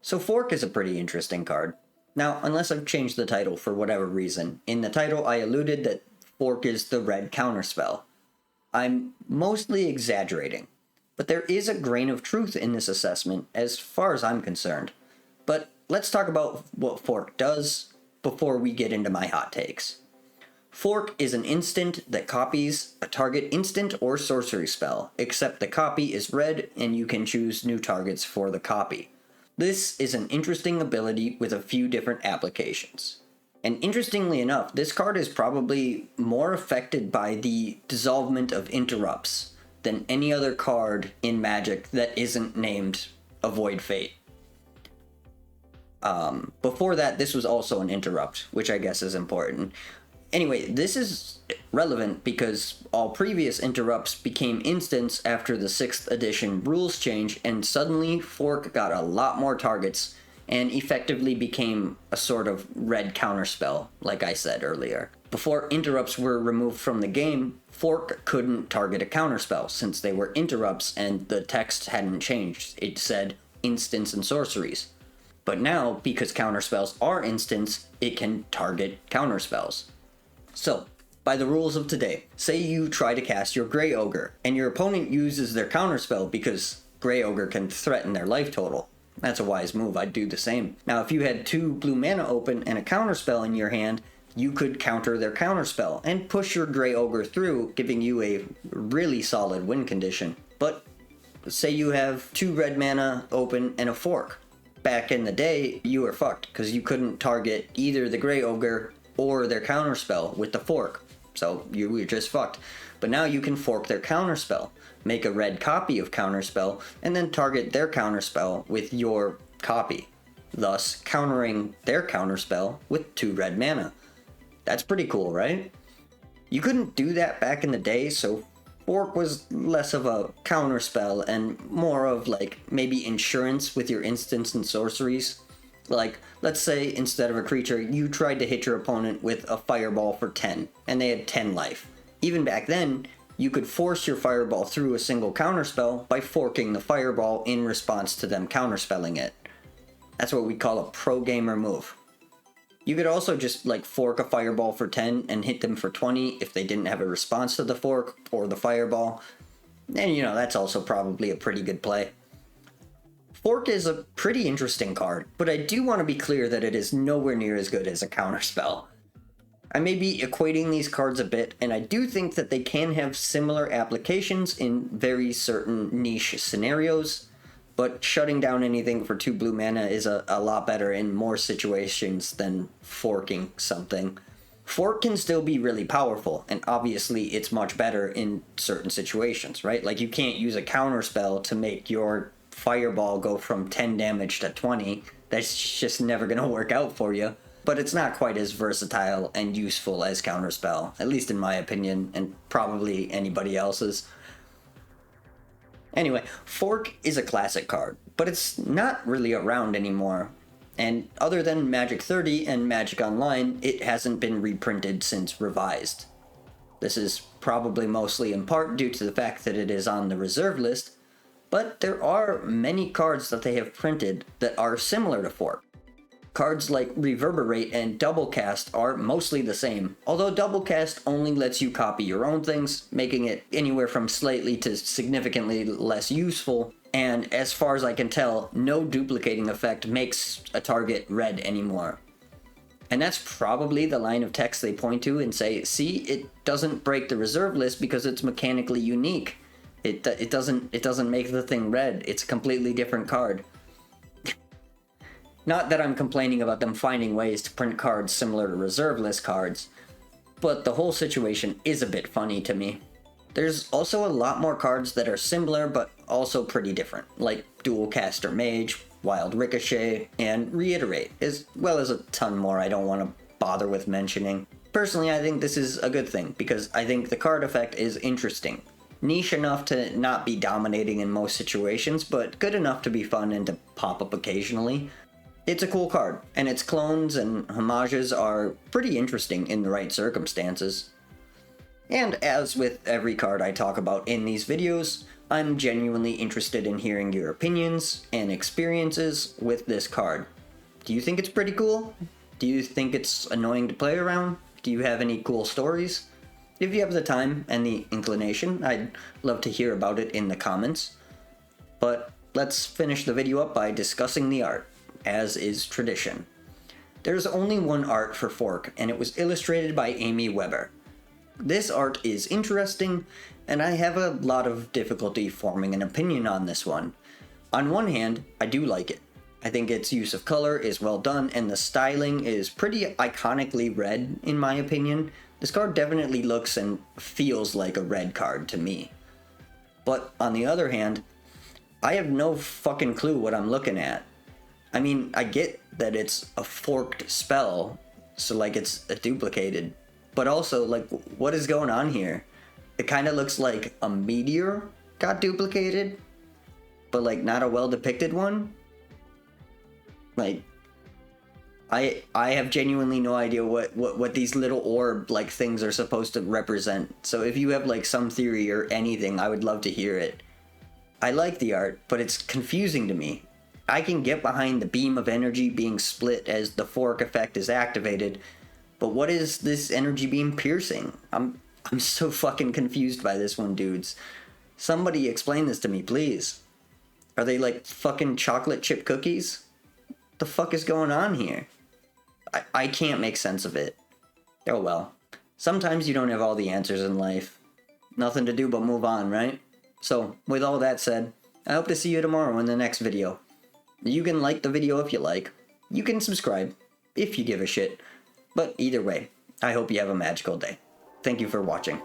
So Fork is a pretty interesting card. Now, unless I've changed the title for whatever reason, in the title I alluded that Fork is the red counterspell. I'm mostly exaggerating, but there is a grain of truth in this assessment as far as I'm concerned. But let's talk about what Fork does before we get into my hot takes. Fork is an instant that copies a target instant or sorcery spell, except the copy is red and you can choose new targets for the copy. This is an interesting ability with a few different applications. And interestingly enough, this card is probably more affected by the dissolvement of interrupts than any other card in Magic that isn't named Avoid Fate. Before that, this was also an interrupt, which I guess is important. Anyway, this is relevant because all previous interrupts became instants after the 6th edition rules change, and suddenly Fork got a lot more targets and effectively became a sort of red counterspell, like I said earlier. Before interrupts were removed from the game, Fork couldn't target a counterspell since they were interrupts and the text hadn't changed. It said instants and sorceries. But now, because counterspells are instants, it can target counterspells. So, by the rules of today, say you try to cast your Grey Ogre, and your opponent uses their counterspell because Grey Ogre can threaten their life total. That's a wise move, I'd do the same. Now, if you had 2 blue mana open and a counterspell in your hand, you could counter their counterspell and push your Grey Ogre through, giving you a really solid win condition. But, say you have 2 red mana open and a Fork. Back in the day, you were fucked, because you couldn't target either the Grey Ogre or their counterspell with the Fork, so you were just fucked. But now you can fork their counterspell, make a red copy of counterspell, and then target their counterspell with your copy, thus countering their counterspell with 2 red mana. That's pretty cool, right? You couldn't do that back in the day, so Fork was less of a counterspell and more of like maybe insurance with your instants and sorceries. Like, let's say instead of a creature, you tried to hit your opponent with a fireball for 10, and they had 10 life. Even back then, you could force your fireball through a single counterspell by forking the fireball in response to them counterspelling it. That's what we call a pro-gamer move. You could also just, like, fork a fireball for 10 and hit them for 20 if they didn't have a response to the fork or the fireball. And, you know, that's also probably a pretty good play. Fork is a pretty interesting card, but I do want to be clear that it is nowhere near as good as a counterspell. I may be equating these cards a bit, and I do think that they can have similar applications in very certain niche scenarios, but shutting down anything for 2 blue mana is a lot better in more situations than forking something. Fork can still be really powerful, and obviously it's much better in certain situations, right? Like, you can't use a counterspell to make your fireball go from 10 damage to 20. That's just never going to work out for you. But it's not quite as versatile and useful as Counterspell, at least in my opinion, and probably anybody else's. Anyway, Fork is a classic card, but it's not really around anymore. And other than Magic 30 and Magic Online, it hasn't been reprinted since Revised. This is probably mostly in part due to the fact that it is on the reserve list, but there are many cards that they have printed that are similar to Fork. Cards like Reverberate and Doublecast are mostly the same, although Doublecast only lets you copy your own things, making it anywhere from slightly to significantly less useful, and as far as I can tell, no duplicating effect makes a target red anymore. And that's probably the line of text they point to and say, see, it doesn't break the reserve list because it's mechanically unique. It doesn't make the thing red, it's a completely different card. Not that I'm complaining about them finding ways to print cards similar to reserve list cards, but the whole situation is a bit funny to me. There's also a lot more cards that are similar but also pretty different, like Dual Caster Mage, Wild Ricochet, and Reiterate, as well as a ton more I don't want to bother with mentioning. Personally, I think this is a good thing, because I think the card effect is interesting. Niche enough to not be dominating in most situations, but good enough to be fun and to pop up occasionally. It's a cool card, and its clones and homages are pretty interesting in the right circumstances. And as with every card I talk about in these videos, I'm genuinely interested in hearing your opinions and experiences with this card. Do you think it's pretty cool? Do you think it's annoying to play around? Do you have any cool stories? If you have the time and the inclination, I'd love to hear about it in the comments. But let's finish the video up by discussing the art, as is tradition. There's only one art for Fork, and it was illustrated by Amy Weber. This art is interesting, and I have a lot of difficulty forming an opinion on this one. On one hand, I do like it. I think its use of color is well done, and the styling is pretty iconically red, in my opinion. This card definitely looks and feels like a red card to me. But on the other hand, I have no fucking clue what I'm looking at. I mean, I get that it's a forked spell, so like it's a duplicated, but also like what is going on here? It kind of looks like a meteor got duplicated, but like not a well depicted one. Like, I have genuinely no idea what these little orb like things are supposed to represent. So if you have like some theory or anything, I would love to hear it. I like the art, but it's confusing to me. I can get behind the beam of energy being split as the fork effect is activated, but what is this energy beam piercing? I'm so fucking confused by this one, dudes. Somebody explain this to me, please. Are they like fucking chocolate chip cookies? What the fuck is going on here? I can't make sense of it. Oh well. Sometimes you don't have all the answers in life. Nothing to do but move on, right? So, with all that said, I hope to see you tomorrow in the next video. You can like the video if you like. You can subscribe if you give a shit. But either way, I hope you have a magical day. Thank you for watching.